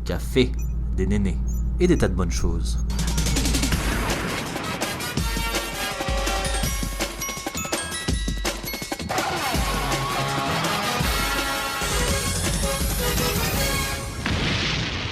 café, des nénés et des tas de bonnes choses.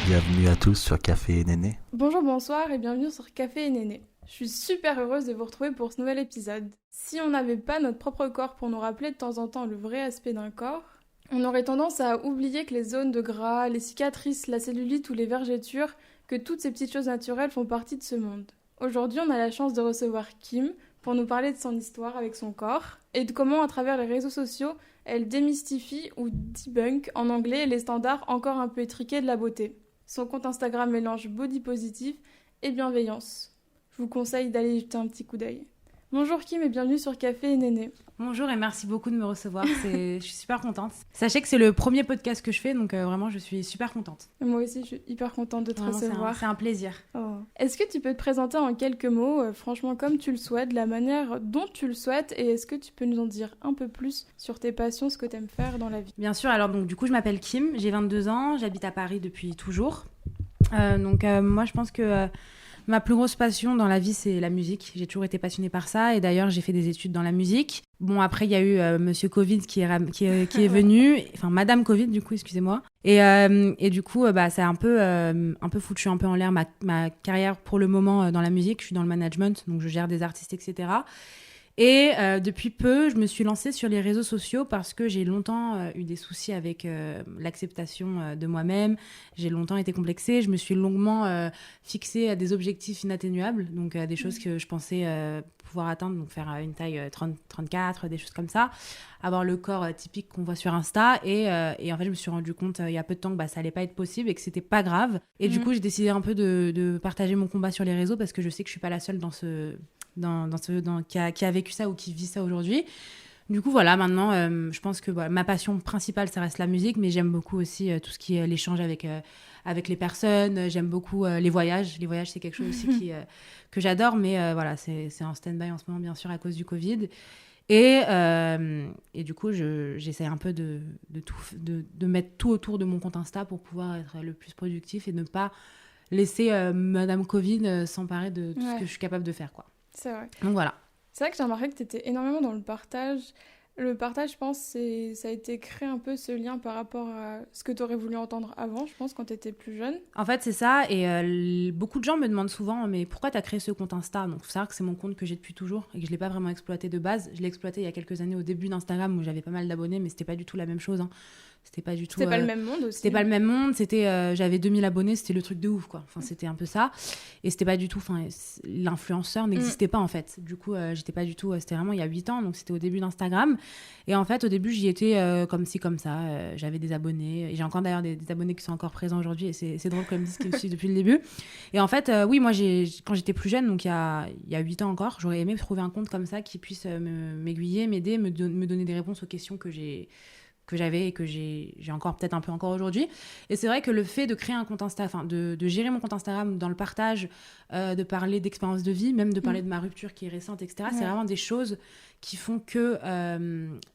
Bienvenue à tous sur Café et Néné. Bonjour, bonsoir et bienvenue sur Café et Néné. Je suis super heureuse de vous retrouver pour ce nouvel épisode. Si on n'avait pas notre propre corps pour nous rappeler de temps en temps le vrai aspect d'un corps, on aurait tendance à oublier que les zones de gras, les cicatrices, la cellulite ou les vergetures, que toutes ces petites choses naturelles font partie de ce monde. Aujourd'hui, on a la chance de recevoir Kim pour nous parler de son histoire avec son corps et de comment, à travers les réseaux sociaux, elle démystifie ou debunk en anglais les standards encore un peu étriqués de la beauté. Son compte Instagram mélange body positive et bienveillance. Je vous conseille d'aller y jeter un petit coup d'œil. Bonjour Kim et bienvenue sur Café et Néné. Bonjour et merci beaucoup de me recevoir, je suis super contente. Sachez que c'est le premier podcast que je fais, donc vraiment je suis super contente. Moi aussi je suis hyper contente de te recevoir. C'est un plaisir. Oh. Est-ce que tu peux te présenter en quelques mots, franchement comme tu le souhaites, de la manière dont tu le souhaites, et est-ce que tu peux nous en dire un peu plus sur tes passions, ce que tu aimes faire dans la vie? Bien sûr, alors donc du coup je m'appelle Kim, j'ai 22 ans, j'habite à Paris depuis toujours. Moi je pense que ma plus grosse passion dans la vie, c'est la musique. J'ai toujours été passionnée par ça. Et d'ailleurs, j'ai fait des études dans la musique. Bon, après, il y a eu Monsieur Covid qui est venu. Enfin, Madame Covid, du coup, excusez-moi. Et du coup, ça a un peu foutu un peu en l'air ma carrière pour le moment dans la musique. Je suis dans le management, donc je gère des artistes, etc. Et depuis peu, je me suis lancée sur les réseaux sociaux parce que j'ai longtemps eu des soucis avec l'acceptation de moi-même. J'ai longtemps été complexée. Je me suis longuement fixée à des objectifs inatteignables, donc des choses que je pensais pouvoir atteindre, donc faire une taille 30-34, des choses comme ça, avoir le corps typique qu'on voit sur Insta. Et en fait, je me suis rendu compte il y a peu de temps que ça allait pas être possible et que c'était pas grave. Et du coup, j'ai décidé un peu de partager mon combat sur les réseaux parce que je sais que je suis pas la seule qui a vécu ça ou qui vit ça aujourd'hui. Du coup, voilà, maintenant, je pense que ma passion principale, ça reste la musique, mais j'aime beaucoup aussi tout ce qui est l'échange avec les personnes. J'aime beaucoup les voyages. Les voyages, c'est quelque chose aussi que j'adore, mais voilà, c'est en stand-by en ce moment, bien sûr, à cause du Covid. Et du coup, j'essaie un peu de mettre tout autour de mon compte Insta pour pouvoir être le plus productif et ne pas laisser Madame Covid s'emparer de tout ce que je suis capable de faire, quoi. C'est vrai. Donc voilà. C'est vrai que j'ai remarqué que tu étais énormément dans le partage. Le partage, je pense, ça a été créé un peu ce lien par rapport à ce que tu aurais voulu entendre avant, je pense, quand tu étais plus jeune. En fait, c'est ça. Et beaucoup de gens me demandent souvent, mais pourquoi tu as créé ce compte Insta? Donc, il faut savoir que c'est mon compte que j'ai depuis toujours et que je ne l'ai pas vraiment exploité de base. Je l'ai exploité il y a quelques années au début d'Instagram où j'avais pas mal d'abonnés, mais ce n'était pas du tout la même chose. Hein. C'était pas du tout. C'était pas le même monde aussi. C'était pas le même monde. J'avais 2000 abonnés, c'était le truc de ouf, quoi. Enfin, c'était un peu ça. Et c'était pas du tout. Enfin, l'influenceur n'existait pas en fait. Du coup, j'étais pas du tout. C'était vraiment il y a 8 ans, donc c'était au début d'Instagram. Et en fait, au début, j'y étais comme ci, comme ça. J'avais des abonnés. Et j'ai encore d'ailleurs des abonnés qui sont encore présents aujourd'hui. Et c'est drôle comme ils disent qu'ils me suivent depuis le début. Et en fait, oui, moi, quand j'étais plus jeune, donc il y a 8 ans encore, j'aurais aimé trouver un compte comme ça qui puisse m'aiguiller, m'aider, me donner des réponses aux questions que j'avais et que j'ai encore peut-être un peu encore aujourd'hui. Et c'est vrai que le fait de créer un compte Insta, enfin de gérer mon compte Instagram dans le partage, de parler d'expérience de vie, même de parler de ma rupture qui est récente, etc., c'est vraiment des choses qui font que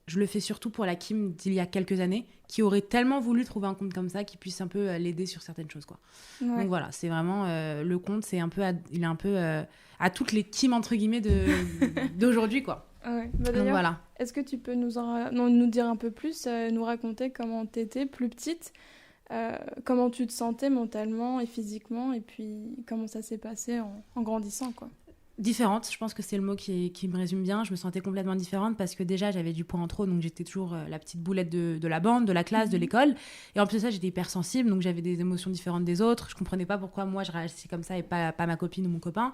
je le fais surtout pour la Kim d'il y a quelques années, qui aurait tellement voulu trouver un compte comme ça qui puisse un peu l'aider sur certaines choses, quoi. Donc voilà, c'est vraiment le compte, il est un peu à toutes les Kim entre guillemets d'aujourd'hui, quoi. Ouais. D'ailleurs, voilà. Est-ce que tu peux nous dire un peu plus, nous raconter comment t'étais plus petite, comment tu te sentais mentalement et physiquement, et puis comment ça s'est passé en grandissant, quoi? Différente, je pense que c'est le mot qui me résume bien. Je me sentais complètement différente parce que déjà j'avais du poids en trop, donc j'étais toujours la petite boulette de la bande, de la classe, de l'école. Et en plus de ça, j'étais hypersensible, donc j'avais des émotions différentes des autres. Je comprenais pas pourquoi moi je réagissais comme ça et pas ma copine ou mon copain.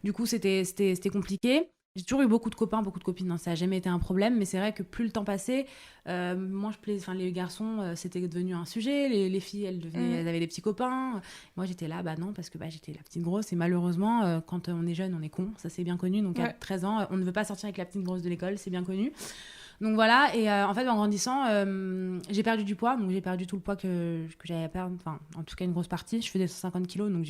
Du coup, c'était compliqué. J'ai toujours eu beaucoup de copains, beaucoup de copines, hein. Ça n'a jamais été un problème, mais c'est vrai que plus le temps passait, moi les garçons, c'était devenu un sujet, les filles, elles avaient des petits copains. Moi, j'étais là, non, parce que j'étais la petite grosse, et malheureusement, quand on est jeune, on est con, ça c'est bien connu, donc à 13 ans, on ne veut pas sortir avec la petite grosse de l'école, c'est bien connu. Donc voilà, et en fait, en grandissant, j'ai perdu du poids, donc j'ai perdu tout le poids que j'avais à perdre, enfin, en tout cas une grosse partie. Je faisais 150 kilos, donc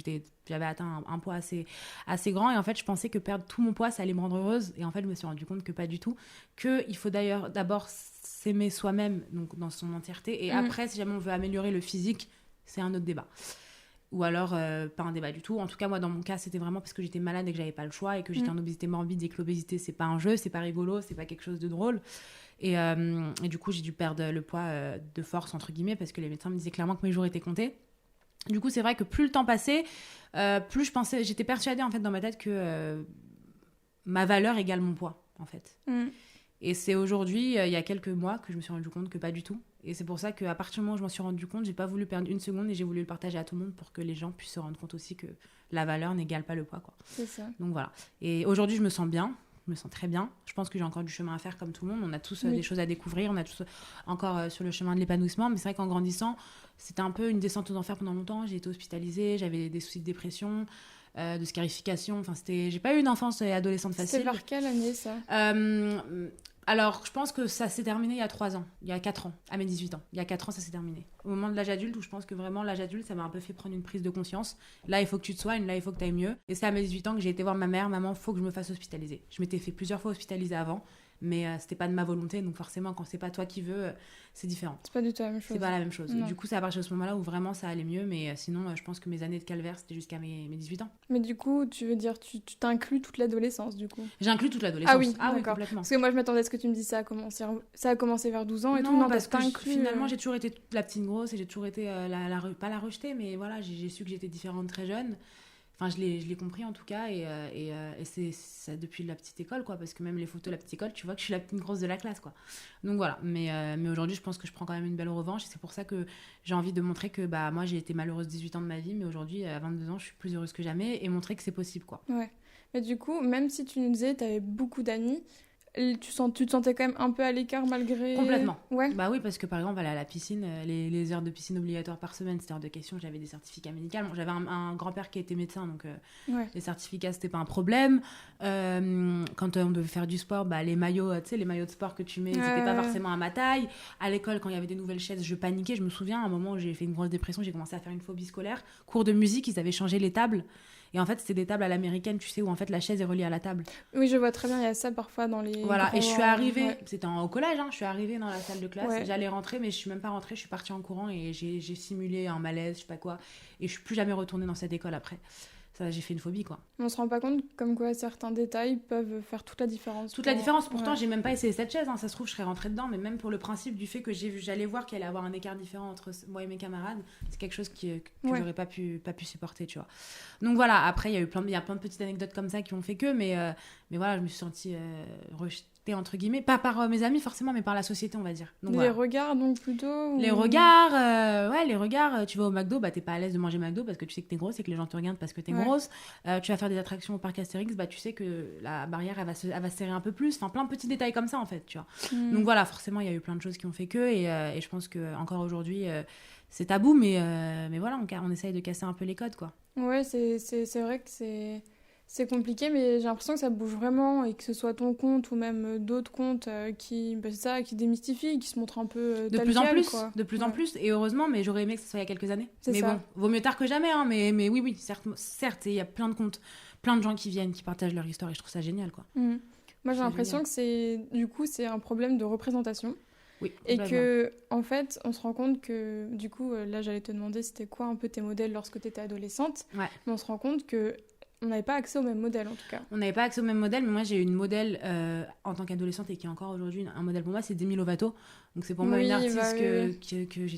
j'avais atteint un poids assez grand, et en fait, je pensais que perdre tout mon poids, ça allait me rendre heureuse, et en fait, je me suis rendu compte que pas du tout, qu'il faut d'ailleurs d'abord s'aimer soi-même, donc dans son entièreté, et après, si jamais on veut améliorer le physique, c'est un autre débat. ou alors pas un débat du tout. En tout cas, moi, dans mon cas, c'était vraiment parce que j'étais malade et que j'avais pas le choix et que j'étais en obésité morbide et que l'obésité, c'est pas un jeu, c'est pas rigolo, c'est pas quelque chose de drôle. Et du coup, j'ai dû perdre le poids de force, entre guillemets, parce que les médecins me disaient clairement que mes jours étaient comptés. Du coup, c'est vrai que plus le temps passait, plus je pensais... J'étais persuadée, en fait, dans ma tête que ma valeur égale mon poids, en fait. Et c'est aujourd'hui, il y a quelques mois, que je me suis rendu compte que pas du tout. Et c'est pour ça qu'à partir du moment où je m'en suis rendu compte, j'ai pas voulu perdre une seconde et j'ai voulu le partager à tout le monde pour que les gens puissent se rendre compte aussi que la valeur n'égale pas le poids, quoi. C'est ça. Donc voilà. Et aujourd'hui, je me sens bien. Je me sens très bien. Je pense que j'ai encore du chemin à faire comme tout le monde. On a tous des choses à découvrir. On a tous encore sur le chemin de l'épanouissement. Mais c'est vrai qu'en grandissant, c'était un peu une descente aux enfers pendant longtemps. J'ai été hospitalisée. J'avais des soucis de dépression, de scarification. Enfin, j'ai pas eu une enfance et adolescente facile. C'était vers quelle année, ça Alors, je pense que ça s'est terminé il y a 3 ans, il y a 4 ans, à mes 18 ans. Il y a 4 ans, ça s'est terminé. Au moment de l'âge adulte, où je pense que vraiment l'âge adulte, ça m'a un peu fait prendre une prise de conscience. Là, il faut que tu te soignes, là, il faut que tu ailles mieux. Et c'est à mes 18 ans que j'ai été voir ma mère. Maman, il faut que je me fasse hospitaliser. Je m'étais fait plusieurs fois hospitaliser avant, mais c'était pas de ma volonté. Donc forcément, quand c'est pas toi qui veux, c'est différent. C'est pas du tout la même chose. C'est pas la même chose. Non. Du coup, c'est à partir de ce moment-là où vraiment ça allait mieux. Mais sinon, je pense que mes années de calvaire, c'était jusqu'à mes 18 ans. Mais du coup, tu veux dire, tu t'inclus toute l'adolescence, du coup J'inclus toute l'adolescence. Ah oui, oui, d'accord. complètement. Parce que moi, je m'attendais à ce que tu me dises ça a commencé vers 12 ans et non, tout. Non, parce que t'inclus, finalement, j'ai toujours été la petite grosse et j'ai toujours été, pas la rejetée, mais voilà, j'ai su que j'étais différente très jeune. Enfin, je l'ai compris en tout cas, et c'est ça depuis la petite école, quoi, parce que même les photos de la petite école, tu vois que je suis la petite grosse de la classe, quoi. Donc voilà, mais aujourd'hui, je pense que je prends quand même une belle revanche, et c'est pour ça que j'ai envie de montrer que bah, moi, j'ai été malheureuse 18 ans de ma vie, mais aujourd'hui, à 22 ans, je suis plus heureuse que jamais, et montrer que c'est possible, quoi. Ouais. Mais du coup, même si tu nous disais que tu avais beaucoup d'amis, tu te sentais quand même un peu à l'écart malgré... Complètement. Ouais. Bah oui, parce que par exemple, aller à la piscine, les heures de piscine obligatoires par semaine, c'était hors de question. J'avais des certificats médicaux. Bon, j'avais un grand-père qui était médecin, donc les certificats, c'était pas un problème. Quand on devait faire du sport, bah, les maillots, tu sais, les maillots de sport que tu mets, c'était pas forcément à ma taille. À l'école, quand il y avait des nouvelles chaises, je paniquais. Je me souviens, à un moment où j'ai fait une grosse dépression, j'ai commencé à faire une phobie scolaire. Cours de musique, ils avaient changé les tables. Et en fait, c'était des tables à l'américaine, tu sais, où en fait la chaise est reliée à la table. Oui, je vois très bien, il y a ça parfois dans les... Voilà, et je suis arrivée, ouais. c'était au collège, je suis arrivée dans la salle de classe, Ouais. j'allais rentrer, mais je suis même pas rentrée, je suis partie en courant et j'ai simulé un malaise, je sais pas quoi, et je suis plus jamais retournée dans cette école après. Ça, j'ai fait une phobie, quoi. On se rend pas compte comme quoi certains détails peuvent faire toute la différence. Toute la différence, pourtant, Ouais. j'ai même pas essayé cette chaise, ça se trouve, je serais rentrée dedans, mais même pour le principe du fait que j'allais voir qu'il allait y avoir un écart différent entre moi et mes camarades, c'est quelque chose que Ouais. j'aurais pas pu supporter, tu vois. Donc voilà, après, il y a plein de petites anecdotes comme ça qui ont fait que, mais voilà, je me suis sentie rejetée, entre guillemets, pas par mes amis forcément, mais par la société, on va dire. Donc, Les voilà. regards, donc, plutôt Les regards, tu vas au McDo, bah t'es pas à l'aise de manger McDo parce que tu sais que t'es grosse et que les gens te regardent parce que t'es grosse. Tu vas faire des attractions au parc Astérix, bah tu sais que la barrière elle va se serrer un peu plus. Enfin, plein de petits détails comme ça en fait, tu vois. Donc voilà, forcément, il y a eu plein de choses qui ont fait que, et je pense que encore aujourd'hui, c'est tabou, mais voilà, on essaye de casser un peu les codes, quoi. Ouais, c'est vrai que c'est compliqué, mais j'ai l'impression que ça bouge vraiment, et que ce soit ton compte ou même d'autres comptes qui démystifient, qui se montrent un peu De tel plus en quel, plus, quoi. de plus en plus, et heureusement, mais j'aurais aimé que ce soit il y a quelques années. C'est Mais ça. bon, vaut mieux tard que jamais, mais oui, certes, il y a plein de comptes, plein de gens qui viennent, qui partagent leur histoire, et je trouve ça génial, quoi. Moi, j'ai C'est l'impression génial. que c'est un problème de représentation. Oui, Et complètement. que, en fait, on se rend compte que, du coup, là, j'allais te demander c'était quoi un peu tes modèles lorsque tu étais adolescente. Ouais. Mais on se rend compte que on n'avait pas accès aux mêmes modèles, en tout cas. On n'avait pas accès au même modèle, mais moi j'ai eu une modèle en tant qu'adolescente et qui est encore aujourd'hui un modèle pour moi, c'est Demi Lovato. Donc c'est pour moi Oui, une artiste bah, oui. que je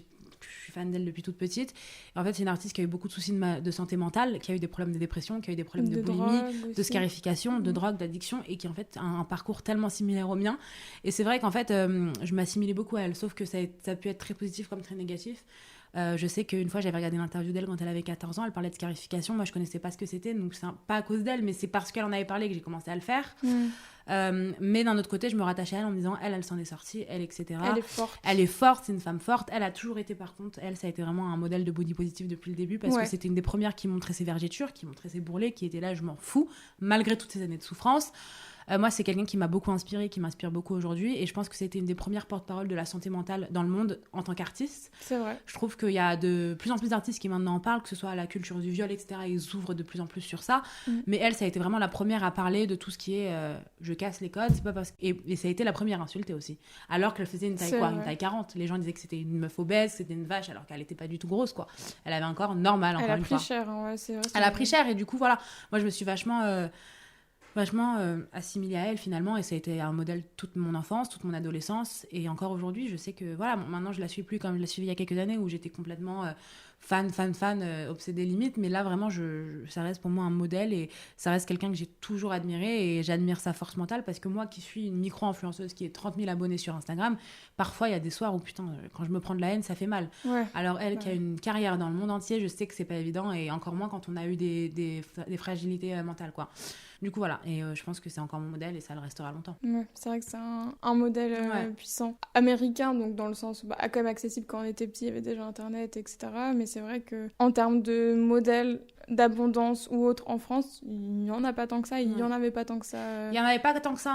suis fan d'elle depuis toute petite. Et en fait, c'est une artiste qui a eu beaucoup de soucis de santé mentale, qui a eu des problèmes de dépression, qui a eu des problèmes de boulimie, drogue de aussi. scarification, de drogue, d'addiction, et qui en fait a un parcours tellement similaire au mien. Et c'est vrai qu'en fait, je m'assimilais beaucoup à elle, sauf que ça a pu être très positif comme très négatif. Je sais qu'une fois j'avais regardé l'interview d'elle quand elle avait 14 ans, elle parlait de scarification, moi je connaissais pas ce que c'était, donc c'est pas à cause d'elle, mais c'est parce qu'elle en avait parlé que j'ai commencé à le faire. Mais d'un autre côté, je me rattachais à elle en me disant elle s'en est sortie, elle, etc. Elle est forte. Elle est forte, c'est une femme forte, elle a toujours été, par contre, elle, ça a été vraiment un modèle de body positif depuis le début, parce que c'était une des premières qui montrait ses vergetures, qui montrait ses bourrelets, qui était là, je m'en fous, malgré toutes ces années de souffrance. Moi, c'est quelqu'un qui m'a beaucoup inspirée, qui m'inspire beaucoup aujourd'hui. Et je pense que c'était une des premières porte-parole de la santé mentale dans le monde en tant qu'artiste. C'est vrai. Je trouve qu'il y a de plus en plus d'artistes qui maintenant en parlent, que ce soit la culture du viol, etc. Ils ouvrent de plus en plus sur ça. Mais elle, ça a été vraiment la première à parler de tout ce qui est je casse les codes. C'est pas parce... et ça a été la première insultée aussi. Alors qu'elle faisait une taille une taille 40. Les gens disaient que c'était une meuf obèse, c'était une vache, alors qu'elle n'était pas du tout grosse, quoi. Elle avait un corps normal, encore une fois. Elle a pris cher, hein, ouais, c'est vrai. Elle a pris cher, et du coup, voilà. Moi, je me suis vachement assimilée à elle, finalement, et ça a été un modèle toute mon enfance, toute mon adolescence, et encore aujourd'hui, je sais que, voilà, maintenant, je la suis plus comme je la suivais il y a quelques années, où j'étais complètement fan, obsédée limite, mais là, vraiment, ça reste pour moi un modèle, et ça reste quelqu'un que j'ai toujours admiré, et j'admire sa force mentale, parce que moi, qui suis une micro-influenceuse qui est 30 000 abonnés sur Instagram, parfois, il y a des soirs où, putain, quand je me prends de la haine, ça fait mal. Ouais. Alors, elle, qui a une carrière dans le monde entier, je sais que c'est pas évident, et encore moins quand on a eu des fragilités mentales, quoi. Du coup, voilà. Et je pense que c'est encore mon modèle et ça le restera longtemps. Ouais, c'est vrai que c'est un modèle puissant. Américain, donc dans le sens quand même accessible quand on était petit, il y avait déjà Internet, etc. Mais c'est vrai qu'en termes de modèle d'abondance ou autre en France, il n'y en a pas tant que ça. Il n'y en avait pas tant que ça. Il n'y en avait pas tant que ça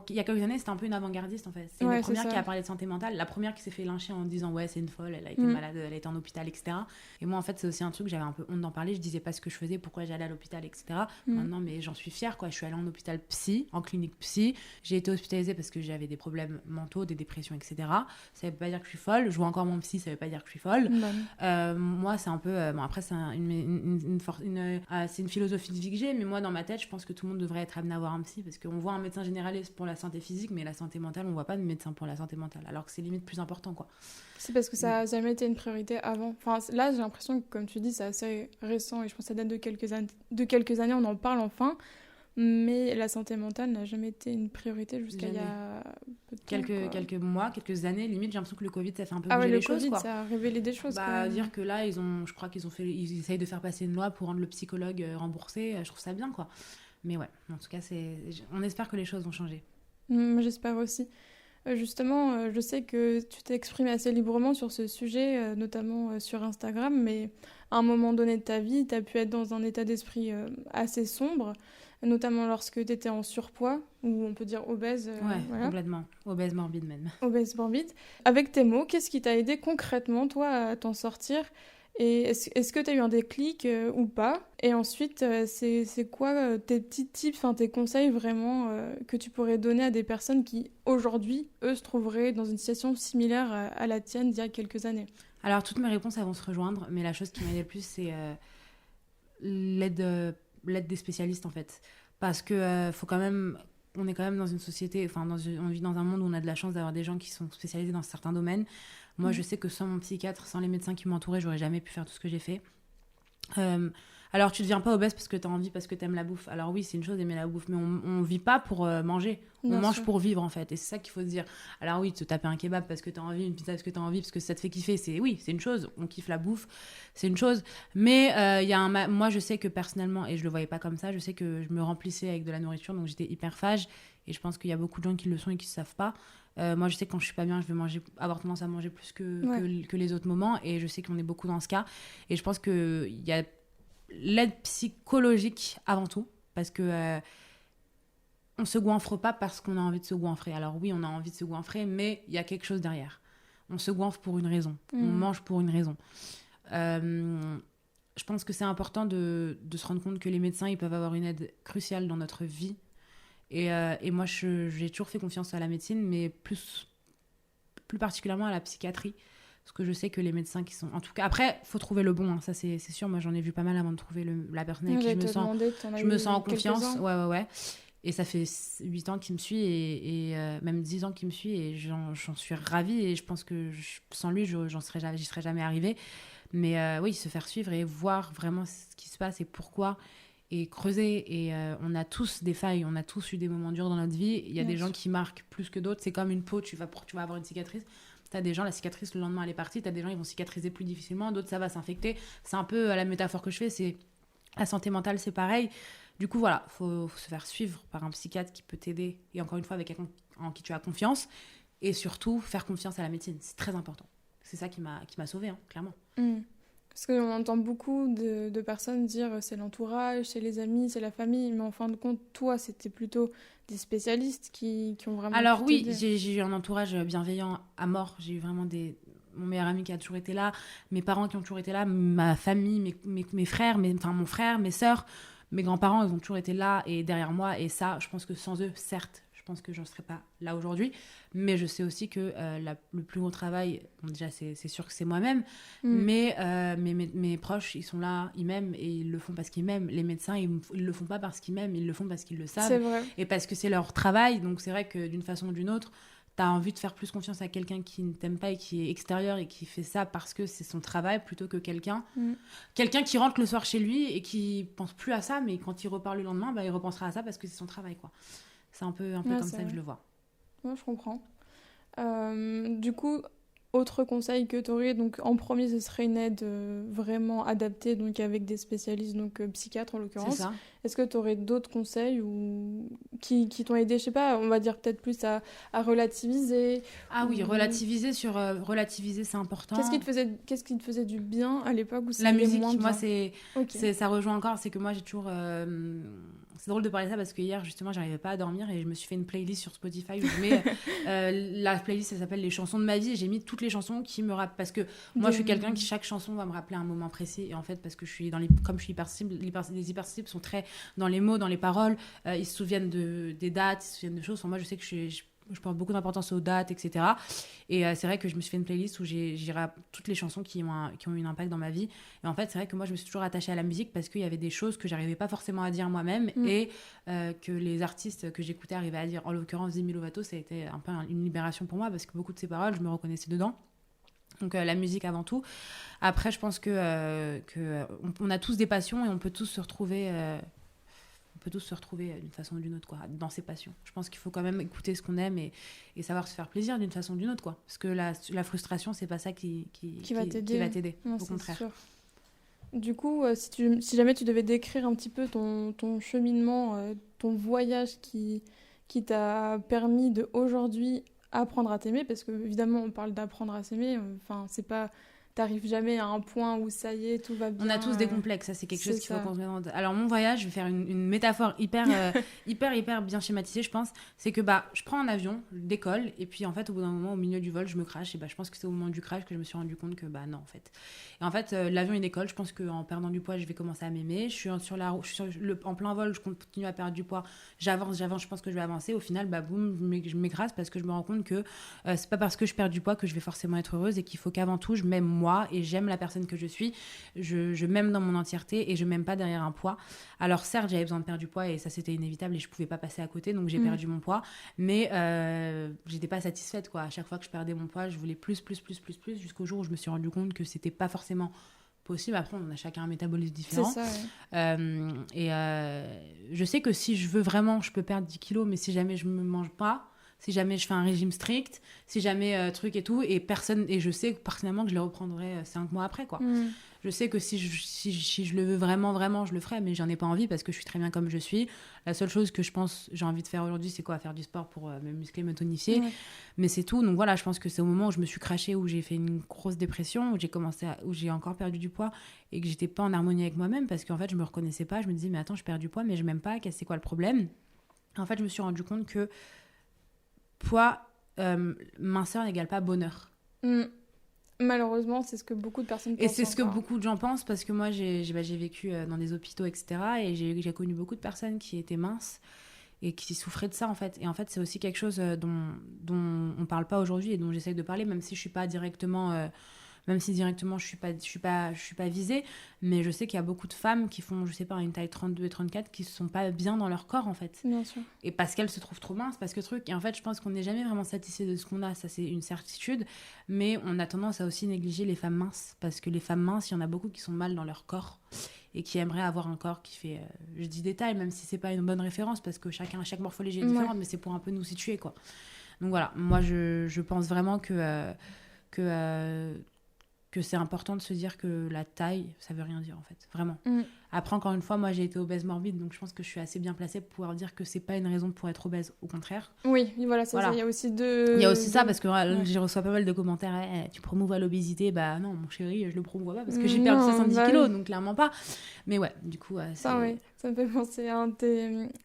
il y a quelques années, c'était un peu une avant-gardiste en fait. C'est une des premières qui a parlé de santé mentale. La première qui s'est fait lyncher en disant ouais, c'est une folle, elle a été malade, elle a été en hôpital, etc. Et moi en fait, c'est aussi un truc, j'avais un peu honte d'en parler. Je disais pas ce que je faisais, pourquoi j'allais à l'hôpital, etc. Maintenant, mais j'en suis fière, quoi. Je suis allée en hôpital psy, en clinique psy. J'ai été hospitalisée parce que j'avais des problèmes mentaux, des dépressions, etc. Ça veut pas dire que je suis folle. Je vois encore mon psy, ça veut pas dire que je suis folle. Moi, c'est un peu. Bon, après, c'est c'est une philosophie de vie que j'ai, mais moi, dans ma tête, je pense que tout le monde devrait être amené à voir un psy parce qu'on voit un médecin généraliste pour la santé physique, mais la santé mentale, on voit pas de médecin pour la santé mentale, alors que c'est limite plus important, quoi. C'est parce que ça n'a jamais été une priorité avant. Enfin, là, j'ai l'impression que, comme tu dis, c'est assez récent et je pense que ça date de quelques années, on en parle enfin. Mais la santé mentale n'a jamais été une priorité jusqu'à il y a peu de temps, quelques mois, quelques années, limite, j'ai l'impression que le Covid, ça fait un peu bouger les choses, quoi. Ça a révélé des choses. Dire que là, je crois ils essayent de faire passer une loi pour rendre le psychologue remboursé. Je trouve ça bien, quoi. Mais ouais, en tout cas, on espère que les choses vont changer. J'espère aussi. Justement, je sais que tu t'exprimes assez librement sur ce sujet, notamment sur Instagram, mais à un moment donné de ta vie, tu as pu être dans un état d'esprit assez sombre, notamment lorsque tu étais en surpoids, ou on peut dire obèse. Ouais, complètement. Obèse morbide même. Obèse morbide. Avec tes mots, qu'est-ce qui t'a aidé concrètement, toi, à t'en sortir ? Et est-ce que tu as eu un déclic ou pas ? Et ensuite, c'est quoi tes petits tips, tes conseils vraiment que tu pourrais donner à des personnes qui, aujourd'hui, eux, se trouveraient dans une situation similaire à la tienne d'il y a quelques années ? Alors, toutes mes réponses, elles vont se rejoindre, mais la chose qui m'a aidé le plus, c'est l'aide des spécialistes, en fait. Parce que faut quand même... On est quand même dans une société... on vit dans un monde où on a de la chance d'avoir des gens qui sont spécialisés dans certains domaines. Moi, je sais que sans mon psychiatre, sans les médecins qui m'entouraient, j'aurais jamais pu faire tout ce que j'ai fait. Alors, tu ne deviens pas obèse parce que tu as envie, parce que tu aimes la bouffe. Alors oui, c'est une chose d'aimer la bouffe, mais on ne vit pas pour manger. On mange pour vivre, en fait. Et c'est ça qu'il faut se dire. Alors oui, te taper un kebab parce que tu as envie, une pizza parce que tu as envie, parce que ça te fait kiffer, c'est une chose. On kiffe la bouffe, c'est une chose. Mais moi, je sais que personnellement, et je ne le voyais pas comme ça, je sais que je me remplissais avec de la nourriture, donc j'étais hyperphage. Et je pense qu'il y a beaucoup de gens qui le sont et qui ne savent pas. Moi, je sais que quand je suis pas bien, je vais avoir tendance à manger plus que les autres moments. Et je sais qu'on est beaucoup dans ce cas. Et je pense qu'il y a l'aide psychologique avant tout. Parce que on se goinfre pas parce qu'on a envie de se goinfrer. Alors oui, on a envie de se goinfrer, mais il y a quelque chose derrière. On se goinfre pour une raison. On mange pour une raison. Je pense que c'est important de se rendre compte que les médecins, ils peuvent avoir une aide cruciale dans notre vie. Et moi, j'ai toujours fait confiance à la médecine, mais plus particulièrement à la psychiatrie. Parce que je sais que les médecins qui sont... En tout cas, après, il faut trouver le bon. Ça, c'est sûr. Moi, j'en ai vu pas mal avant de trouver la personne avec qui je me sens en confiance. Ouais. Et ça fait 8 ans qu'il me suit, et même 10 ans qu'il me suit. Et j'en suis ravie. Et je pense que sans lui, j'y serais jamais arrivée. Mais oui, se faire suivre et voir vraiment ce qui se passe et pourquoi... et creuser, et on a tous des failles, on a tous eu des moments durs dans notre vie. Il y a des gens qui marquent plus que d'autres. C'est comme une peau, tu vas avoir une cicatrice, t'as des gens, la cicatrice le lendemain elle est partie, t'as des gens, ils vont cicatriser plus difficilement, d'autres ça va s'infecter. C'est un peu la métaphore que je fais, c'est la santé mentale, c'est pareil. Du coup voilà, faut se faire suivre par un psychiatre qui peut t'aider, et encore une fois avec quelqu'un en qui tu as confiance, et surtout faire confiance à la médecine, c'est très important. C'est ça qui m'a sauvée, clairement. Parce qu'on entend beaucoup de personnes dire c'est l'entourage, c'est les amis, c'est la famille, mais en fin de compte, toi, c'était plutôt des spécialistes qui ont vraiment Alors pu oui, t'aider. j'ai eu un entourage bienveillant à mort. J'ai eu vraiment mon meilleur ami qui a toujours été là, mes parents qui ont toujours été là, ma famille, mes frères, enfin mon frère, mes sœurs, mes grands-parents, ils ont toujours été là et derrière moi. Et ça, je pense que sans eux, certes, je pense que j'en serais pas là aujourd'hui. Mais je sais aussi que le plus gros travail, bon, déjà c'est sûr que c'est moi-même, Mm. mais mes proches, ils sont là, ils m'aiment et ils le font parce qu'ils m'aiment. Les médecins, ils le font pas parce qu'ils m'aiment, ils le font parce qu'ils le savent C'est vrai. et parce que c'est leur travail. Donc c'est vrai que d'une façon ou d'une autre, t'as envie de faire plus confiance à quelqu'un qui ne t'aime pas et qui est extérieur et qui fait ça parce que c'est son travail plutôt que quelqu'un qui rentre le soir chez lui et qui pense plus à ça, mais quand il repart le lendemain, bah, il repensera à ça parce que c'est son travail, quoi. C'est un peu Ouais, comme c'est ça que vrai. je le vois. Ouais, je comprends. Du coup, autre conseil que tu aurais, donc en premier, ce serait une aide vraiment adaptée, donc avec des spécialistes, donc psychiatres en C'est l'occurrence. ça. Est-ce que tu aurais d'autres conseils ou qui t'ont aidé, je sais pas, on va dire peut-être plus à relativiser Ah oui, ou relativiser, c'est important. qu'est-ce qui te faisait du bien à l'époque où ça La allait musique, moins moi, bien? Ok. ça rejoint encore. C'est que moi, j'ai toujours. C'est drôle de parler de ça parce que hier, justement, j'arrivais pas à dormir et je me suis fait une playlist sur Spotify où je mets. La playlist, ça s'appelle Les chansons de ma vie et j'ai mis toutes les chansons qui me rappellent. Parce que moi, je suis quelqu'un qui, chaque chanson va me rappeler un moment précis. Et en fait, parce que je suis comme je suis hypersensible, les hypersensibles sont très dans les mots, dans les paroles. Ils se souviennent des dates, ils se souviennent de choses. Enfin, moi, je sais que je porte beaucoup d'importance aux dates, etc. Et c'est vrai que je me suis fait une playlist où j'irai toutes les chansons qui ont eu un impact dans ma vie. Et en fait, c'est vrai que moi, je me suis toujours attachée à la musique parce qu'il y avait des choses que j'arrivais pas forcément à dire moi-même et que les artistes que j'écoutais arrivaient à dire. En l'occurrence, Demi Lovato, ça a été un peu une libération pour moi parce que beaucoup de ses paroles, je me reconnaissais dedans. Donc la musique avant tout. Après, je pense on a tous des passions et on peut tous se retrouver. On peut tous se retrouver d'une façon ou d'une autre, quoi, dans ses passions. Je pense qu'il faut quand même écouter ce qu'on aime et savoir se faire plaisir d'une façon ou d'une autre, quoi. Parce que la frustration, c'est pas ça qui va t'aider. Non, au c'est contraire. sûr. Du coup, si jamais tu devais décrire un petit peu ton cheminement, ton voyage qui t'a permis de aujourd'hui apprendre à t'aimer, parce que évidemment on parle d'apprendre à s'aimer, enfin c'est pas, t'arrives jamais à un point où ça y est, tout va bien. On a tous des complexes, ça c'est quelque chose c'est qu'il faut ça. qu'on se mette. Alors mon voyage, je vais faire une métaphore hyper bien schématisée, je pense. C'est que je prends un avion, je décolle, et puis en fait au bout d'un moment, au milieu du vol, je me crache. Et je pense que c'est au moment du crash que je me suis rendu compte que non en fait. Et en fait, l'avion il décolle, je pense qu'en perdant du poids, je vais commencer à m'aimer. Je suis en plein vol, je continue à perdre du poids. J'avance, je pense que je vais avancer. Au final, boum, je m'écrase parce que je me rends compte que c'est pas parce que je perds du poids que je vais forcément être heureuse et qu'il faut qu'avant tout, je m'aime moi et j'aime la personne que je suis. Je m'aime dans mon entièreté et je m'aime pas derrière un poids. Alors certes, j'avais besoin de perdre du poids et ça c'était inévitable et je pouvais pas passer à côté, donc j'ai perdu mon poids. Mais j'étais pas satisfaite, quoi. À chaque fois que je perdais mon poids, je voulais plus, jusqu'au jour où je me suis rendu compte que c'était pas forcément possible. Après, on a chacun un métabolisme différent. C'est ça, Je sais que si je veux vraiment, je peux perdre 10 kilos, mais si jamais je me mange pas, si jamais je fais un régime strict, si jamais truc et tout, et je sais personnellement que je les reprendrai 5 mois après, quoi. Je sais que si je le veux vraiment, je le ferai, mais j'en ai pas envie parce que je suis très bien comme je suis. La seule chose que je pense j'ai envie de faire aujourd'hui, c'est quoi? Faire du sport pour me muscler, me tonifier. Ouais. Mais c'est tout. Donc voilà, je pense que c'est au moment où je me suis crachée, où j'ai fait une grosse dépression, où j'ai encore perdu du poids et que j'étais pas en harmonie avec moi-même parce qu'en fait, je me reconnaissais pas. Je me disais, mais attends, je perds du poids, mais je m'aime pas. C'est quoi le problème? En fait, je me suis rendu compte que poids, minceur n'égale pas bonheur. Malheureusement, c'est ce que beaucoup de personnes pensent. Et c'est ce que encore. beaucoup de gens pensent parce que moi, j'ai vécu dans des hôpitaux, etc. Et j'ai connu beaucoup de personnes qui étaient minces et qui souffraient de ça, en fait. Et en fait, c'est aussi quelque chose dont on parle pas aujourd'hui et dont j'essaye de parler, même si je suis pas directement... même si directement je suis pas visée, mais je sais qu'il y a beaucoup de femmes qui font, je sais pas, une taille 32 et 34 qui se sont pas bien dans leur corps, en fait. Bien sûr. Et parce qu'elles se trouvent trop minces, parce que truc. Et en fait, je pense qu'on n'est jamais vraiment satisfait de ce qu'on a, ça c'est une certitude, mais on a tendance à aussi négliger les femmes minces, parce que les femmes minces, il y en a beaucoup qui sont mal dans leur corps et qui aimeraient avoir un corps qui fait, je dis détail, même si c'est pas une bonne référence, parce que chaque morphologie est différente, mais c'est pour un peu nous situer, quoi. Donc voilà, moi je pense vraiment que que c'est important de se dire que la taille, ça veut rien dire en fait, vraiment. Mm. Après, encore une fois, moi j'ai été obèse morbide, donc je pense que je suis assez bien placée pour pouvoir dire que c'est pas une raison pour être obèse, au contraire. Oui, voilà, c'est Voilà. ça. Il y a aussi Il y a aussi ça, parce que Ouais. je reçois pas mal de commentaires, tu promouvois l'obésité, bah non, mon chéri, je le promouvois pas parce que j'ai perdu Non, 70 bah kilos, oui. donc clairement pas. Mais ouais, du coup, c'est... Ça, ouais. Ça me fait penser à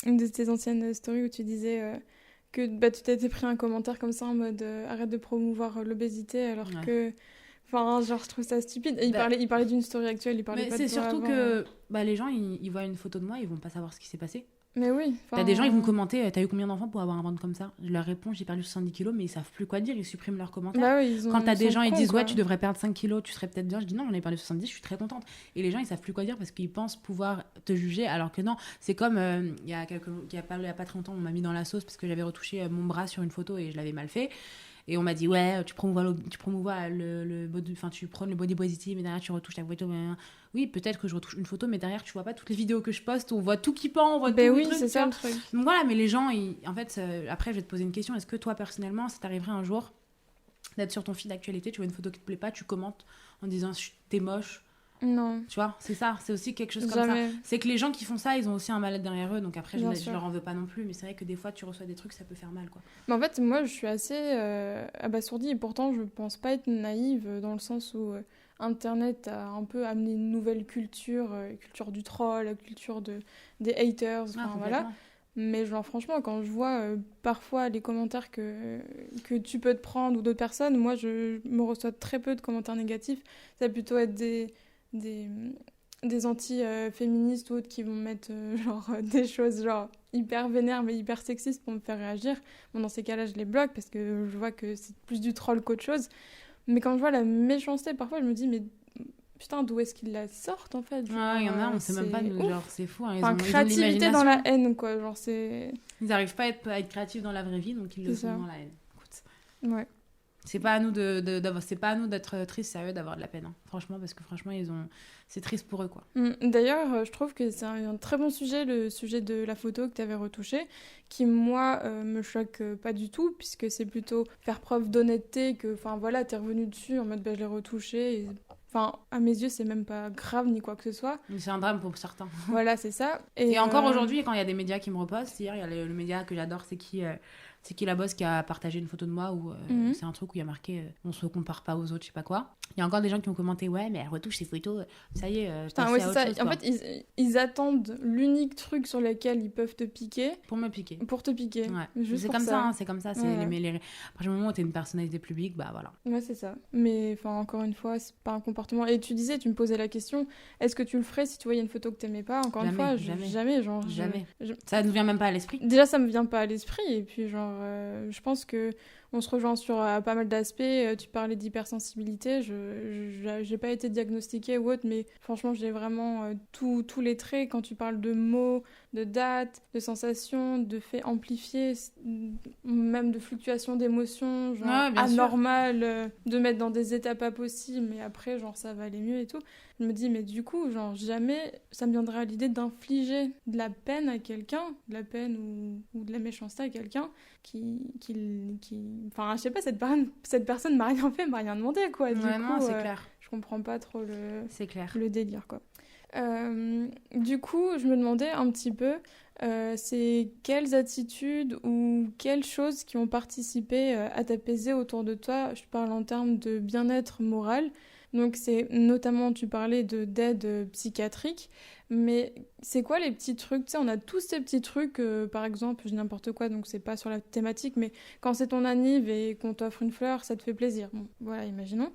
une de tes anciennes stories où tu disais que bah, tu t'étais pris un commentaire comme ça en mode arrête de promouvoir l'obésité alors Ouais. que. Enfin, genre, je trouve ça stupide. Et Bah, il parlait d'une story actuelle, il parlait Mais pas c'est de toi surtout avant. que bah, les gens, ils voient une photo de moi, ils vont pas savoir ce qui s'est passé. Mais oui. T'as des gens, ils vont commenter, t'as eu combien d'enfants pour avoir un ventre comme ça? Je leur réponds, j'ai perdu 70 kilos, mais ils savent plus quoi dire, ils suppriment leurs commentaires. Bah oui, Quand t'as ils des sont gens, ils cons, disent, quoi. ouais, tu devrais perdre 5 kilos, tu serais peut-être bien. Je dis, non, j'en ai perdu 70, je suis très contente. Et les gens, ils savent plus quoi dire parce qu'ils pensent pouvoir te juger, alors que non. C'est comme, il y a pas très longtemps, on m'a mis dans la sauce parce que j'avais retouché mon bras sur une photo et je l'avais mal fait. Et on m'a dit, ouais, tu promouvois tu prônes le body positive, mais derrière, tu retouches ta photo. Oui, peut-être que je retouche une photo, mais derrière, tu vois pas toutes les vidéos que je poste, on voit tout qui pend, on voit Ben tout oui, le truc. c'est tu ça vois. le truc. Donc voilà, mais les gens, en fait, après, je vais te poser une question. Est-ce que toi, personnellement, ça t'arriverait un jour d'être sur ton feed d'actualité, tu vois une photo qui te plaît pas, tu commentes en disant t'es moche, Non, tu vois, c'est ça, c'est aussi quelque chose comme ça. jamais. C'est que les gens qui font ça, ils ont aussi un mal-être derrière eux, donc après, Bien je sûr. leur en veux pas non plus, mais c'est vrai que des fois, tu reçois des trucs, ça peut faire mal, quoi. Mais en fait, moi, je suis assez abasourdie et pourtant, je pense pas être naïve dans le sens où Internet a un peu amené une nouvelle culture, culture du troll, la culture des haters, enfin voilà. Complètement. Mais genre, franchement, quand je vois parfois les commentaires que tu peux te prendre ou d'autres personnes, moi, je me reçois très peu de commentaires négatifs. Ça va plutôt être des anti-féministes ou autres qui vont mettre des choses genre hyper vénères mais hyper sexistes pour me faire réagir. Bon, dans ces cas-là, je les bloque parce que je vois que c'est plus du troll qu'autre chose. Mais quand je vois la méchanceté, parfois, je me dis, mais putain, d'où est-ce qu'ils la sortent en fait? Ouais, il y en a, on sait même pas, c'est nous, ouf. genre, c'est fou, hein, Enfin, ils ont de créativité dans la l'imagination. haine, quoi. Genre, c'est. Ils arrivent pas à être créatifs dans la vraie vie, donc ils le C'est font ça. dans la haine. Écoute, Ouais. c'est pas à nous c'est pas à nous d'être tristes, sérieux, d'avoir de la peine, hein. Franchement, parce que franchement, c'est triste pour eux, quoi. D'ailleurs, je trouve que c'est un très bon sujet, le sujet de la photo que tu avais retouchée, qui, moi, me choque pas du tout, puisque c'est plutôt faire preuve d'honnêteté que, enfin, voilà, t'es revenu dessus en mode, bah, je l'ai retouchée. Enfin, à mes yeux, c'est même pas grave ni quoi que ce soit. Mais c'est un drame pour certains. Voilà, c'est ça. Et encore aujourd'hui, quand il y a des médias qui me repostent, hier, il y a le média que j'adore, c'est qui la boss qui a partagé une photo de moi où c'est un truc où il y a marqué on se compare pas aux autres, je sais pas quoi. Il y a encore des gens qui ont commenté ouais, mais elle retouche ses photos, ça y est, Putain, ouais, c'est ça. En fait, ils attendent l'unique truc sur lequel ils peuvent te piquer pour me piquer. pour te piquer. Ouais. Juste C'est pour comme ça, hein, c'est comme ça. C'est Ouais. à partir du moment où t'es une personnalité publique, bah voilà. Ouais, c'est ça. Mais enfin, encore une fois, c'est pas un comportement. Et tu disais, tu me posais la question, est-ce que tu le ferais si tu voyais une photo que t'aimais pas? Encore une fois, jamais. Genre, Jamais. Ça nous vient même pas à l'esprit. Déjà, ça me vient pas à l'esprit. Et puis, genre, je pense que on se rejoint sur pas mal d'aspects. Tu parlais d'hypersensibilité. J'ai pas été diagnostiquée ou autre, mais franchement, j'ai vraiment tous les traits. Quand tu parles de mots, de dates, de sensations, de faits amplifiés, même de fluctuations d'émotions, genre Ouais, bien sûr. anormales, de mettre dans des états pas possibles, mais après, genre, ça va aller mieux et tout. Je me dis, mais du coup, genre, jamais ça me viendrait à l'idée d'infliger de la peine à quelqu'un, de la peine ou de la méchanceté à quelqu'un qui... Enfin, je sais pas, cette personne m'a rien fait, m'a rien demandé, quoi. Du Ouais, coup, non, c'est clair. je comprends pas trop C'est clair. le délire, quoi. Du coup, je me demandais un petit peu, c'est quelles attitudes ou quelles choses qui ont participé à t'apaiser autour de toi. Je parle en termes de bien-être moral. Donc c'est notamment, tu parlais d'aide psychiatrique, mais c'est quoi les petits trucs? Tu sais, on a tous ces petits trucs, par exemple, je dis n'importe quoi, donc c'est pas sur la thématique, mais quand c'est ton anniv et qu'on t'offre une fleur, ça te fait plaisir. Bon, voilà, imaginons.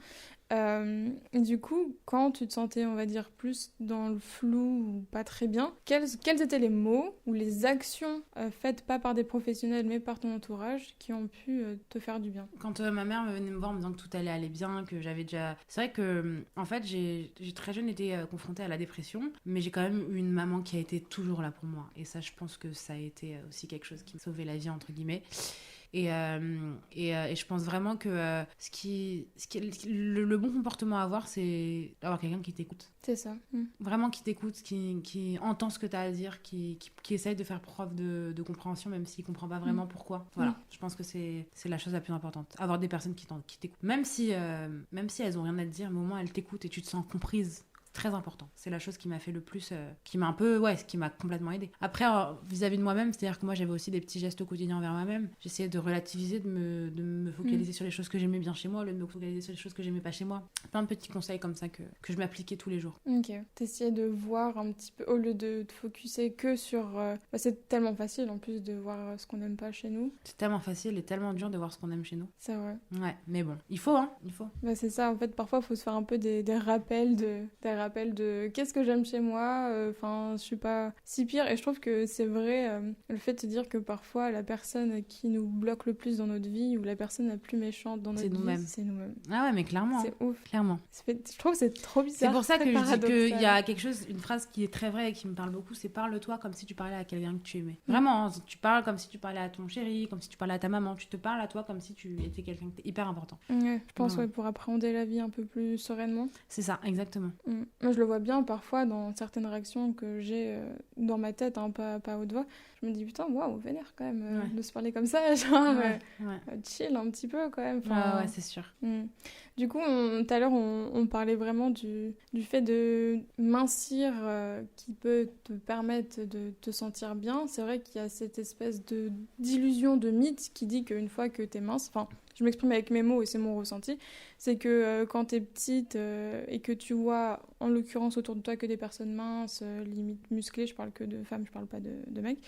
Du coup, quand tu te sentais, on va dire, plus dans le flou ou pas très bien, quels étaient les mots ou les actions faites pas par des professionnels mais par ton entourage qui ont pu te faire du bien? Quand ma mère venait me voir en me disant que tout allait aller bien, que j'avais déjà... C'est vrai que, en fait, j'ai très jeune été confrontée à la dépression, mais j'ai quand même eu une maman qui a été toujours là pour moi. Et ça, je pense que ça a été aussi quelque chose qui me sauvait la vie, entre guillemets. Et je pense vraiment que le bon comportement à avoir, c'est d'avoir quelqu'un qui t'écoute. C'est ça. Vraiment qui t'écoute, qui entend ce que tu as à dire, qui essaye de faire preuve de compréhension, même s'il ne comprend pas vraiment pourquoi. Voilà, je pense que c'est la chose la plus importante. Avoir des personnes qui t'écoutent. Même si elles n'ont rien à te dire, mais au moins elles t'écoutent et tu te sens comprise. Très important. C'est la chose qui m'a fait le plus, qui m'a complètement aidée. Après, vis-à-vis de moi-même, c'est-à-dire que moi, j'avais aussi des petits gestes au quotidien envers moi-même. J'essayais de relativiser, de me focaliser sur les choses que j'aimais bien chez moi, au lieu de me focaliser sur les choses que j'aimais pas chez moi. Plein de petits conseils comme ça que je m'appliquais tous les jours. Ok. T'essayais de voir un petit peu, au lieu de te focuser que sur... c'est tellement facile, en plus, de voir ce qu'on n'aime pas chez nous. C'est tellement facile et tellement dur de voir ce qu'on aime chez nous. C'est vrai. Ouais, mais bon, il faut. C'est ça, en fait, parfois, il faut se faire un peu des rappels de qu'est-ce que j'aime chez moi, je suis pas si pire. Et je trouve que c'est vrai, le fait de se dire que parfois la personne qui nous bloque le plus dans notre vie, ou la personne la plus méchante dans notre vie, c'est nous-mêmes. Ah ouais, mais clairement. C'est ouf. Clairement. Je trouve que c'est trop bizarre. C'est pour ça que je dis qu'il y a une phrase qui est très vraie et qui me parle beaucoup, c'est parle-toi comme si tu parlais à quelqu'un que tu aimais. Vraiment, tu parles comme si tu parlais à ton chéri, comme si tu parlais à ta maman, tu te parles à toi comme si tu étais quelqu'un hyper important. Ouais, je pense, pour appréhender la vie un peu plus sereinement. C'est ça, exactement. Moi, je le vois bien parfois dans certaines réactions que j'ai dans ma tête, pas à haute voix. Je me dis, putain, waouh, vénère quand même de se parler comme ça, genre chill un petit peu quand même. Ouais, c'est sûr. Du coup, tout à l'heure, on parlait vraiment du fait de mincir qui peut te permettre de te sentir bien. C'est vrai qu'il y a cette espèce d'illusion, de mythe qui dit qu'une fois que t'es mince, je m'exprime avec mes mots et c'est mon ressenti, c'est que quand t'es petite et que tu vois, en l'occurrence autour de toi, que des personnes minces, limite musclées, je parle que de femmes, je parle pas de mecs,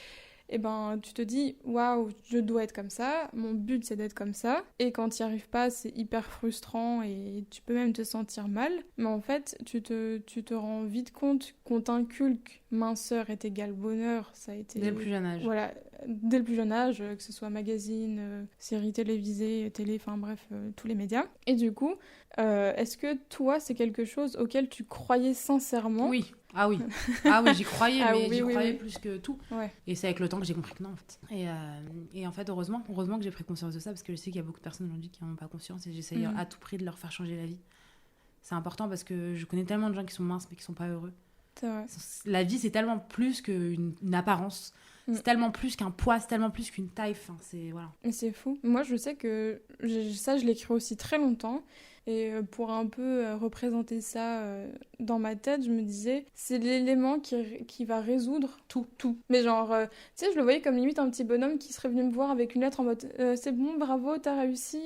et ben tu te dis waouh, je dois être comme ça, mon but c'est d'être comme ça, et quand tu n'y arrives pas c'est hyper frustrant et tu peux même te sentir mal, mais en fait tu te rends vite compte qu'on t'inculque minceur est égal bonheur, ça a été dès le plus jeune âge. Voilà, dès le plus jeune âge, que ce soit magazine, séries télévisées, télé, tous les médias. Et du coup, est-ce que toi c'est quelque chose auquel tu croyais sincèrement? Oui. Ah oui, j'y croyais, mais j'y croyais plus que tout. Ouais. Et c'est avec le temps que j'ai compris que non, en fait. Et en fait, heureusement que j'ai pris conscience de ça, parce que je sais qu'il y a beaucoup de personnes aujourd'hui qui n'en ont pas conscience, et j'essaye à tout prix de leur faire changer la vie. C'est important parce que je connais tellement de gens qui sont minces mais qui sont pas heureux. C'est vrai. La vie, c'est tellement plus qu'une apparence. C'est tellement plus qu'un poids, c'est tellement plus qu'une taille. Voilà. Et c'est fou. Moi, je sais que je l'ai écrit aussi très longtemps. Et pour un peu représenter ça dans ma tête, je me disais, c'est l'élément qui va résoudre tout. Mais genre, tu sais, je le voyais comme limite un petit bonhomme qui serait venu me voir avec une lettre en mode c'est bon, bravo, t'as réussi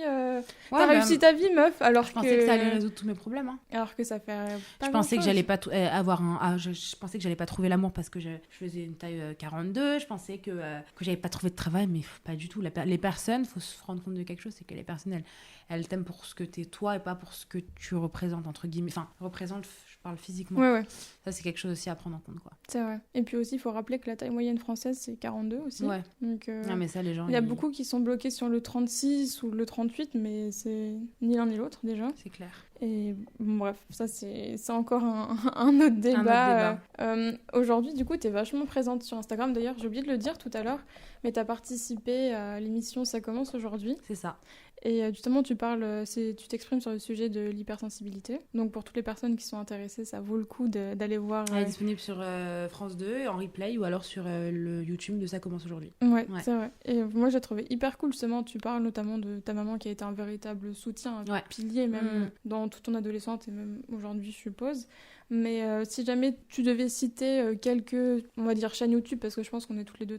ta vie, meuf. Alors je pensais que ça allait résoudre tous mes problèmes. Hein. Alors que ça fait pas je pensais que j'allais pas je pensais que j'allais pas trouver l'amour parce que je faisais une taille 42. Je pensais que j'avais pas trouvé de travail, mais pas du tout. Les personnes, faut se rendre compte de quelque chose, c'est que les personnes, elles t'aiment pour ce que t'es toi et pas pour ce que tu représentes, entre guillemets. Enfin, représente, je parle physiquement. Ouais. Ça, c'est quelque chose aussi à prendre en compte, quoi. C'est vrai. Et puis aussi, il faut rappeler que la taille moyenne française, c'est 42 aussi. Ouais. Donc, non, mais ça, les gens... Il y a beaucoup qui sont bloqués sur le 36 ou le 38, mais c'est ni l'un ni l'autre, déjà. C'est clair. Et bon, bref, ça, c'est encore un autre débat. Aujourd'hui, du coup, t'es vachement présente sur Instagram. D'ailleurs, j'ai oublié de le dire tout à l'heure, mais t'as participé à l'émission Ça commence aujourd'hui. C'est ça. Et justement, tu t'exprimes sur le sujet de l'hypersensibilité. Donc, pour toutes les personnes qui sont intéressées, ça vaut le coup d'aller voir. Elle est disponible sur France 2 en replay ou alors sur le YouTube de Ça commence aujourd'hui. Ouais, c'est vrai. Et moi, j'ai trouvé hyper cool, justement. Tu parles notamment de ta maman qui a été un véritable soutien, un pilier même dans toute ton adolescence et même aujourd'hui, je suppose. Mais si jamais tu devais citer quelques, on va dire, chaînes YouTube, parce que je pense qu'on est toutes les deux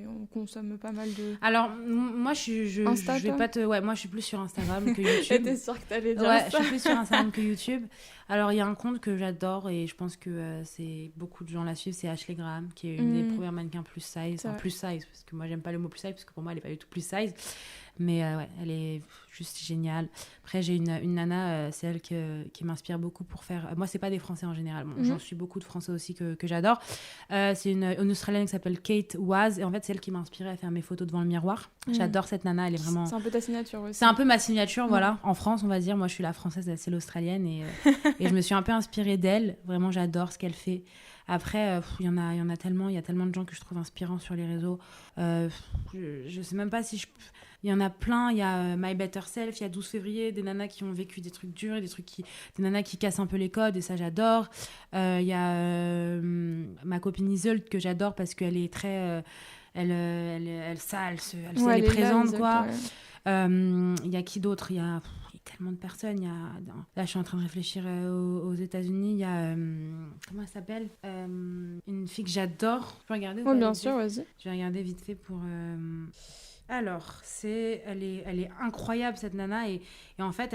on consomme pas mal de... Alors, moi, je vais pas te... Ouais, moi, je suis plus sur Instagram que YouTube. J'étais sûre que t'allais dire ça. Ouais, je suis plus sur Instagram que YouTube. Alors, il y a un compte que j'adore et je pense que c'est beaucoup de gens la suivent, c'est Ashley Graham, qui est une des premières mannequins plus size. Enfin, plus size, parce que moi, j'aime pas le mot plus size, parce que pour moi, elle est pas du tout plus size. Mais elle est juste géniale. Après, j'ai une nana, c'est elle qui m'inspire beaucoup pour faire... Moi, c'est pas des Français en général. Bon, j'en suis beaucoup de Français aussi que j'adore. C'est une Australienne qui s'appelle Kate Waz. Et en fait, c'est elle qui m'a inspirée à faire mes photos devant le miroir. J'adore cette nana. Elle est vraiment... C'est un peu ta signature aussi. C'est un peu ma signature, voilà. En France, on va dire. Moi, je suis la Française, c'est l'Australienne. Et je me suis un peu inspirée d'elle. Vraiment, j'adore ce qu'elle fait. Après, il y en a tellement. Il y a tellement de gens que je trouve inspirants sur les réseaux. Je sais même pas si je... Il y en a plein. Il y a My Better Self, il y a 12 février, des nanas qui ont vécu des trucs durs, des nanas qui cassent un peu les codes, et ça, j'adore. Il y a ma copine Isolde, que j'adore parce qu'elle est très... elle est présente, quoi. Il y a qui d'autre? Il y a tellement de personnes. Là, je suis en train de réfléchir aux États-Unis. Il y a comment elle s'appelle, une fille que j'adore. Je peux regarder? Oui, bien sûr, vas-y. Je vais regarder vite fait pour. Alors, elle est incroyable, cette nana, et en fait,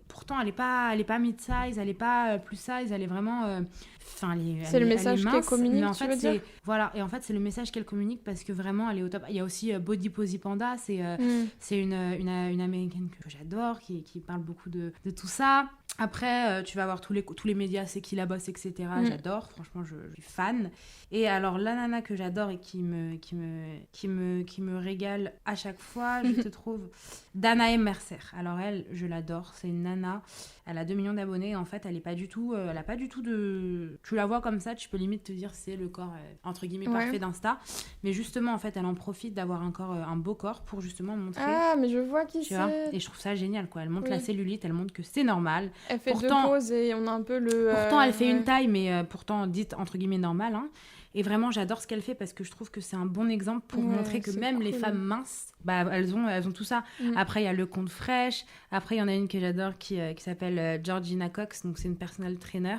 pourtant, elle est pas mid-size, elle est pas plus size, elle est vraiment. C'est le message qu'elle communique, en tu fait, veux dire? Voilà, et en fait, c'est le message qu'elle communique parce que vraiment, elle est au top. Il y a aussi Body Posy Panda, c'est une américaine que j'adore, qui parle beaucoup de tout ça. Après, tu vas voir tous les médias, c'est qui la bosse, etc. J'adore, franchement, je suis fan. Et alors, la nana que j'adore et qui me régale à chaque fois, je te trouve, Danae Mercer. Alors elle, je l'adore, c'est une nana, elle a 2 millions d'abonnés, et en fait, elle a pas du tout de... Tu la vois comme ça, tu peux limite te dire c'est le corps, entre guillemets, parfait d'Insta. Mais justement, en fait, elle en profite d'avoir un beau corps pour justement montrer... Ah, mais je vois qui c'est. Et je trouve ça génial, quoi. Elle montre la cellulite, elle montre que c'est normal. Elle fait 2 poses et on a un peu le... Pourtant, elle fait une taille, mais pourtant dite entre guillemets normale. Hein. Et vraiment, j'adore ce qu'elle fait parce que je trouve que c'est un bon exemple pour montrer que même les femmes minces, elles ont tout ça. Après, il y a le compte fraîche. Après, il y en a une que j'adore qui s'appelle Georgina Cox. Donc, c'est une personal trainer.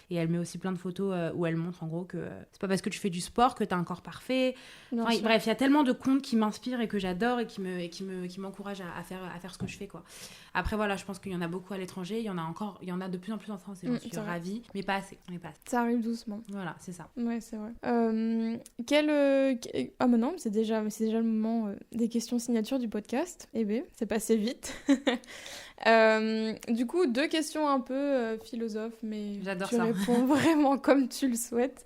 Et elle met aussi plein de photos où elle montre en gros que c'est pas parce que tu fais du sport que tu as un corps parfait. Bref, il y a tellement de comptes qui m'inspirent et que j'adore et qui m'encouragent à faire ce que je fais, quoi. Après, voilà, je pense qu'il y en a beaucoup à l'étranger. Il y en a de plus en plus en France et j'en suis ravie. Mais pas assez. Ça arrive doucement. Voilà, c'est ça. Ouais, c'est vrai. Ah, bah non, c'est déjà le moment des questions signature du podcast. Eh bien, c'est passé vite. Du coup, 2 questions un peu philosophes, mais tu réponds vraiment comme tu le souhaites.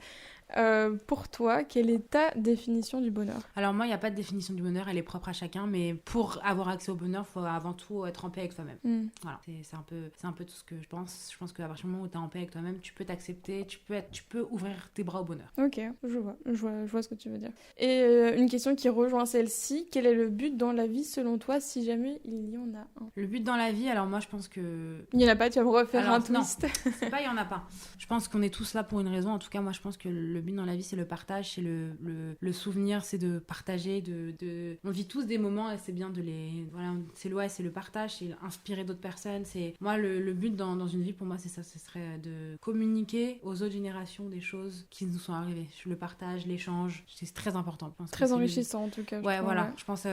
Pour toi, quelle est ta définition du bonheur? Alors moi, il n'y a pas de définition du bonheur, elle est propre à chacun, mais pour avoir accès au bonheur, il faut avant tout être en paix avec soi-même. Voilà, c'est un peu tout ce que je pense. Je pense qu'à partir du moment où tu es en paix avec toi-même, tu peux t'accepter, tu peux ouvrir tes bras au bonheur. Ok, je vois ce que tu veux dire. Et une question qui rejoint celle-ci, quel est le but dans la vie selon toi, si jamais il y en a un? Le but dans la vie, alors moi je pense que... Il n'y en a pas, tu vas me refaire un twist. Non, c'est pas il n'y en a pas. Je pense qu'on est tous là pour une raison, en tout cas moi je pense que le but dans la vie c'est le partage, c'est le souvenir, c'est de partager, on vit tous des moments et c'est bien de les... Voilà, c'est le partage, c'est inspirer d'autres personnes, c'est... Moi le but dans une vie pour moi c'est ça, ce serait de communiquer aux autres générations des choses qui nous sont arrivées. Le partage, l'échange, c'est très important. Je pense très enrichissant en tout cas. Ouais, voilà, je pense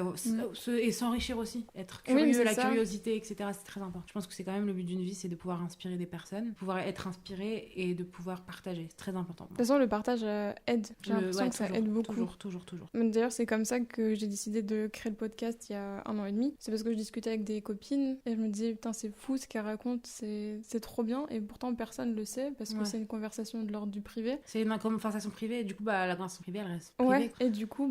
et s'enrichir aussi, être curieux, curiosité, etc. c'est très important. Je pense que c'est quand même le but d'une vie, c'est de pouvoir inspirer des personnes, pouvoir être inspiré et de pouvoir partager, c'est très important. De toute façon le partage aide. J'ai l'impression que ça aide beaucoup. Toujours. D'ailleurs, c'est comme ça que j'ai décidé de créer le podcast il y a 1 an et demi. C'est parce que je discutais avec des copines et je me disais, putain, c'est fou ce qu'elle raconte, c'est trop bien. Et pourtant, personne le sait parce que c'est une conversation de l'ordre du privé. C'est une conversation privée et du coup, la conversation privée, elle reste privée. Ouais, et du coup,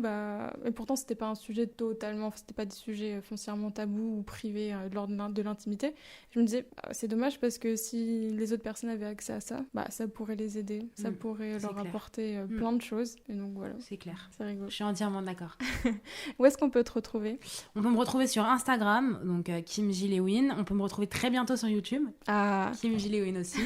et pourtant, c'était pas un sujet totalement... C'était pas des sujets foncièrement tabous ou privés de l'ordre de l'intimité. Je me disais, c'est dommage parce que si les autres personnes avaient accès à ça, ça pourrait les aider. Ça pourrait leur apporter plein de choses. Et donc voilà. C'est clair. C'est rigolo. Je suis entièrement d'accord. Où est-ce qu'on peut te retrouver? On peut me retrouver sur Instagram, donc Kim Gilewin. On peut me retrouver très bientôt sur YouTube. Kim Gilewin aussi.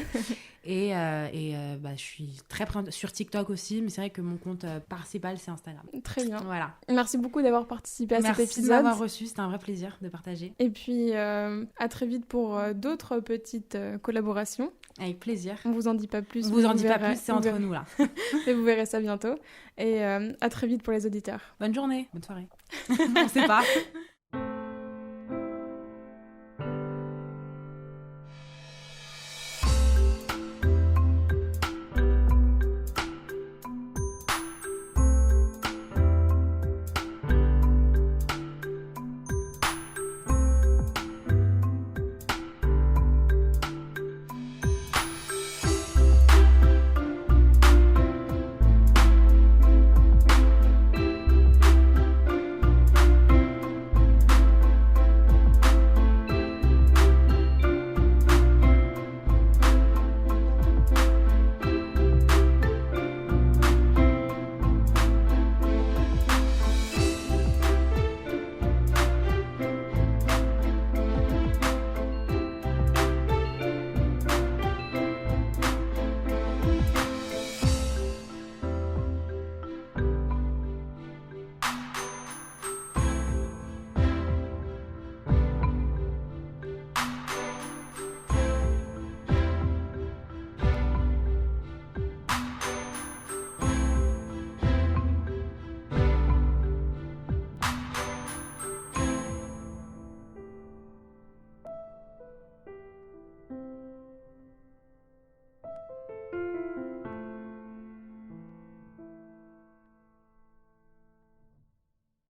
Et je suis très présente sur TikTok aussi, mais c'est vrai que mon compte principal, c'est Instagram. Très bien. Voilà. Merci beaucoup d'avoir participé à cet épisode. Merci de m'avoir reçu, c'était un vrai plaisir de partager. Et puis, à très vite pour d'autres petites collaborations. Avec plaisir. On vous en dit pas plus. On vous en dit pas plus, c'est entre nous là. Et vous verrez ça bientôt. Et à très vite pour les auditeurs. Bonne journée, bonne soirée. On sait pas.